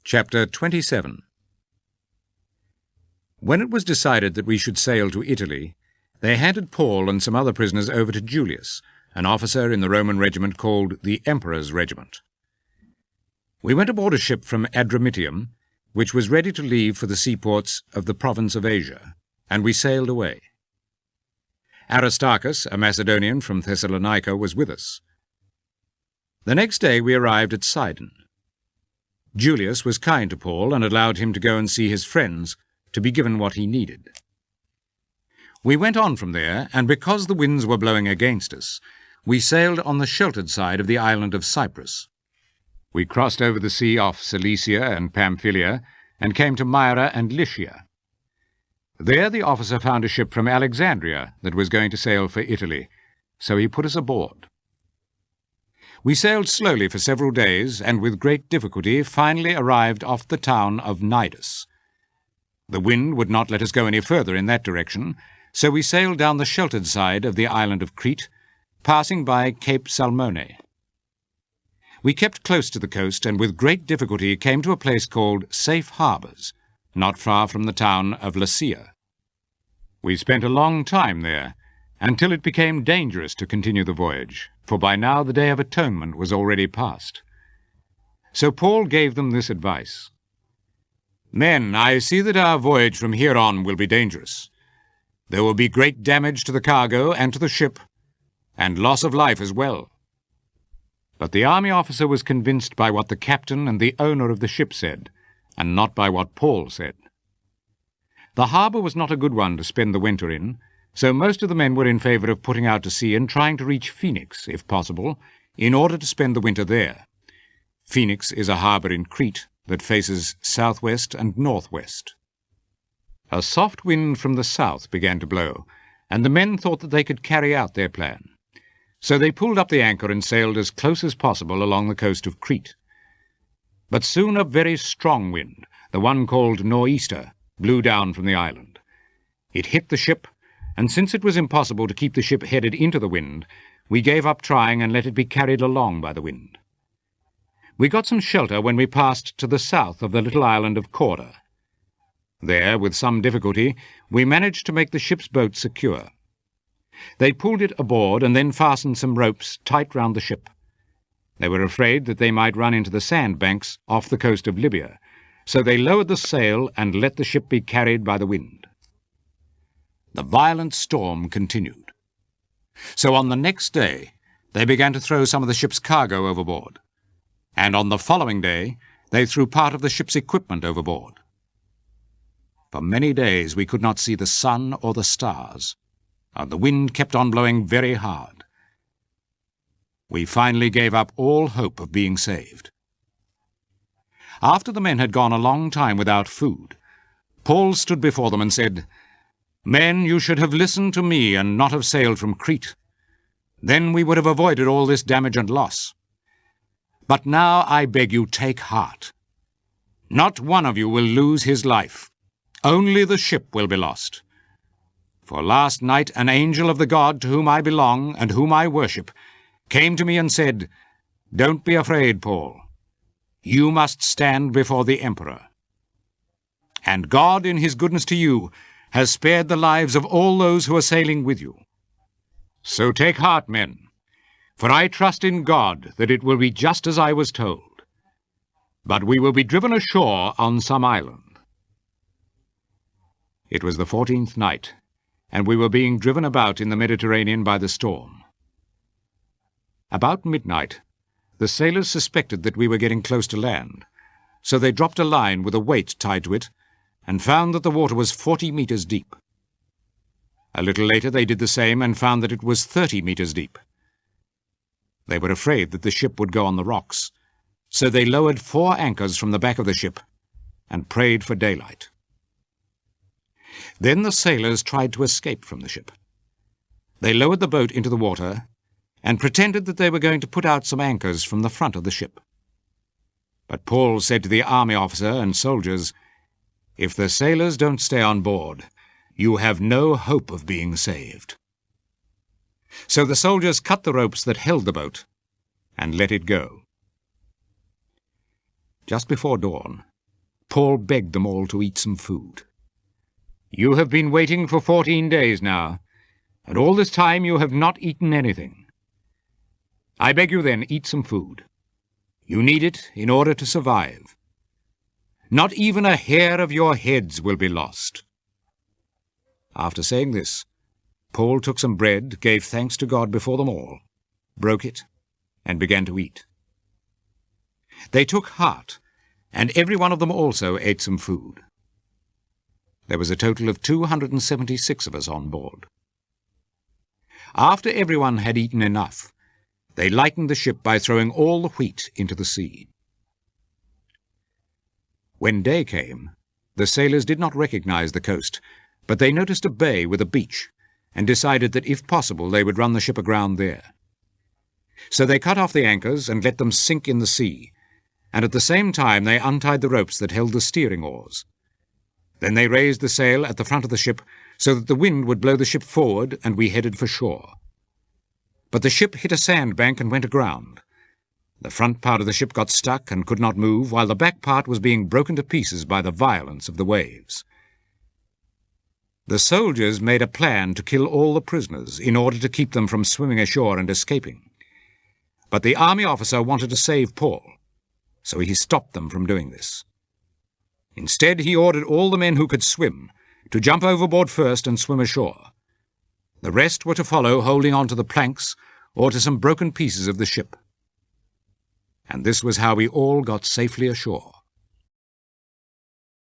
Chapter 27. When it was decided that we should sail to Italy, they handed Paul and some other prisoners over to Julius, an officer in the Roman regiment called the Emperor's Regiment. We went aboard a ship from Adramyttium, which was ready to leave for the seaports of the province of Asia, and we sailed away. Aristarchus, a Macedonian from Thessalonica, was with us. The next day we arrived at Sidon. Julius was kind to Paul and allowed him to go and see his friends, to be given what he needed. We went on from there, and because the winds were blowing against us, we sailed on the sheltered side of the island of Cyprus. We crossed over the sea off Cilicia and Pamphylia, and came to Myra and Lycia. There the officer found a ship from Alexandria that was going to sail for Italy, so he put us aboard. We sailed slowly for several days, and with great difficulty finally arrived off the town of Cnidus. The wind would not let us go any further in that direction, so we sailed down the sheltered side of the island of Crete, passing by Cape Salmone. We kept close to the coast, and with great difficulty came to a place called Safe Harbours, not far from the town of Lasea. We spent a long time there, until it became dangerous to continue the voyage, for by now the Day of Atonement was already past. So Paul gave them this advice: "Men, I see that our voyage from here on will be dangerous. There will be great damage to the cargo and to the ship, and loss of life as well." But the army officer was convinced by what the captain and the owner of the ship said, and not by what Paul said. The harbour was not a good one to spend the winter in, so most of the men were in favour of putting out to sea and trying to reach Phoenix, if possible, in order to spend the winter there. Phoenix is a harbour in Crete that faces southwest and northwest. A soft wind from the south began to blow, and the men thought that they could carry out their plan. So they pulled up the anchor and sailed as close as possible along the coast of Crete. But soon a very strong wind, the one called nor'easter, blew down from the island. It hit the ship, and since it was impossible to keep the ship headed into the wind, we gave up trying and let it be carried along by the wind. We got some shelter when we passed to the south of the little island of Corda. There, with some difficulty, we managed to make the ship's boat secure. They pulled it aboard and then fastened some ropes tight round the ship. They were afraid that they might run into the sandbanks off the coast of Libya, so they lowered the sail and let the ship be carried by the wind. The violent storm continued. So on the next day they began to throw some of the ship's cargo overboard, and on the following day they threw part of the ship's equipment overboard. For many days we could not see the sun or the stars, and the wind kept on blowing very hard. We finally gave up all hope of being saved. After the men had gone a long time without food, Paul stood before them and said, "Men, you should have listened to me and not have sailed from Crete. Then we would have avoided all this damage and loss. But now I beg you, take heart. Not one of you will lose his life. Only the ship will be lost. For last night an angel of the God to whom I belong and whom I worship came to me and said, 'Don't be afraid, Paul. You must stand before the emperor.' And God, in his goodness to you, has spared the lives of all those who are sailing with you. So take heart, men, for I trust in God that it will be just as I was told. But we will be driven ashore on some island." It was the 14th night, and we were being driven about in the Mediterranean by the storm. About midnight, the sailors suspected that we were getting close to land, so they dropped a line with a weight tied to it, and found that the water was 40 meters deep. A little later they did the same and found that it was 30 meters deep. They were afraid that the ship would go on the rocks, so they lowered 4 anchors from the back of the ship and prayed for daylight. Then the sailors tried to escape from the ship. They lowered the boat into the water and pretended that they were going to put out some anchors from the front of the ship. But Paul said to the army officer and soldiers, "If the sailors don't stay on board, you have no hope of being saved." So the soldiers cut the ropes that held the boat and let it go. Just before dawn, Paul begged them all to eat some food. "You have been waiting for 14 days now, and all this time you have not eaten anything. I beg you then, eat some food. You need it in order to survive. Not even a hair of your heads will be lost." After saying this, Paul took some bread, gave thanks to God before them all, broke it, and began to eat. They took heart, and every one of them also ate some food. There was a total of 276 of us on board. After everyone had eaten enough, they lightened the ship by throwing all the wheat into the sea. When day came, the sailors did not recognize the coast, but they noticed a bay with a beach, and decided that if possible they would run the ship aground there. So they cut off the anchors and let them sink in the sea, and at the same time they untied the ropes that held the steering oars. Then they raised the sail at the front of the ship so that the wind would blow the ship forward, and we headed for shore. But the ship hit a sandbank and went aground. The front part of the ship got stuck and could not move, while the back part was being broken to pieces by the violence of the waves. The soldiers made a plan to kill all the prisoners in order to keep them from swimming ashore and escaping. But the army officer wanted to save Paul, so he stopped them from doing this. Instead, he ordered all the men who could swim to jump overboard first and swim ashore. The rest were to follow, holding on to the planks or to some broken pieces of the ship. And this was how we all got safely ashore.